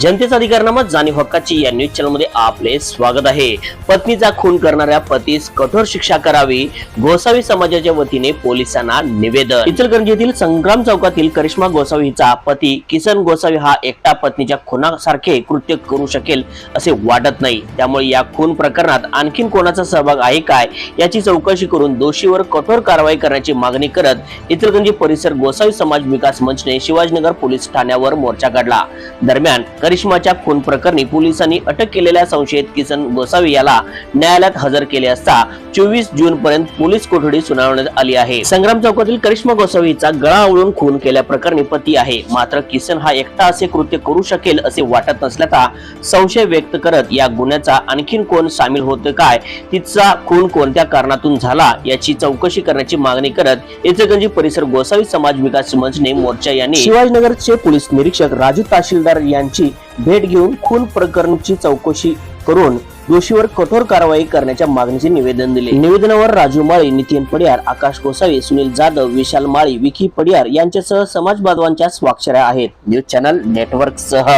जनतेचा अधिकारनामा जाणीव हक्काची या न्यूज चॅनल मध्ये आपले स्वागत आहे। पत्नीचा खून करणाऱ्या पतीस कठोर शिक्षा करावी, गोसावी समाजाच्या वतीने पोलिसांना निवेदन। इचलकरंजी येथील संग्राम चौकातील करिश्मा गोसावी हिचा पती किसन गोसावी हा एकटा पत्नीच्या खुनासारखे कृत्य करू शकेल असे वाटत नाही। त्यामुळे या खून प्रकरणात आणखीन कोणाचा सहभाग आहे काय याची चौकशी करून दोषीवर कठोर कारवाई करण्याची मागणी करत इचलकरंजी परिसर गोसावी समाज विकास मंचने शिवाजीनगर पोलीस ठाण्यावर मोर्चा काढला। दरम्यान करिश्माच्या खून प्रकरणी पोलिसांनी अटक केलेल्या संशयित किसन गोसावी याला न्यायालयात हजर केले असता 24 जून पर्यंत पोलीस कोठडी सुनावण्यात आली आहे। संग्राम चौकातील करिश्मा गोसावीचा गळा आवळून खून केल्याप्रकरणी पती आहे, मात्र किसन हा एकटा असे कृत्य करू शकेल असे वाटत नसल्याचा संशय व्यक्त करत या गुन्ह्याचा आणखीन कोण सामील होते काय, तिचा खून कोणत्या कारणातून झाला याची चौकशी करण्याची मागणी करत इचलकरंजी परिसर गोसावी समाज विकास मंचने मोर्चा यांनी शिवाजीनगरचे पोलीस निरीक्षक राजू तहसीलदार यांची भेट घेऊन खून प्रकरणाची चौकशी करून दोषीवर कठोर कारवाई करण्याच्या मागणीचे निवेदन दिले। निवेदनावर राजू माळी, नितीन पडियार, आकाश गोसावी, सुनील जाधव, विशाल माळी, विकी पडियार यांच्यासह समाज बांधवांच्या स्वाक्षऱ्या आहेत। न्यूज चॅनल नेटवर्क सह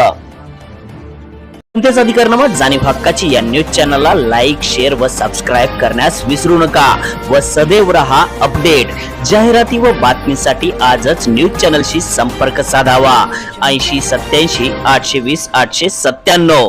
जनतेचा अधिकारनामा जाणीव हक्काची या न्यूज चॅनलला लाईक, शेअर व सबस्क्राईब करण्यास विसरू नका व सदैव रहा अपडेट। जाहिराती व बातमीसाठी आजच न्यूज चॅनलशी संपर्क साधावा। 80 87 820 897।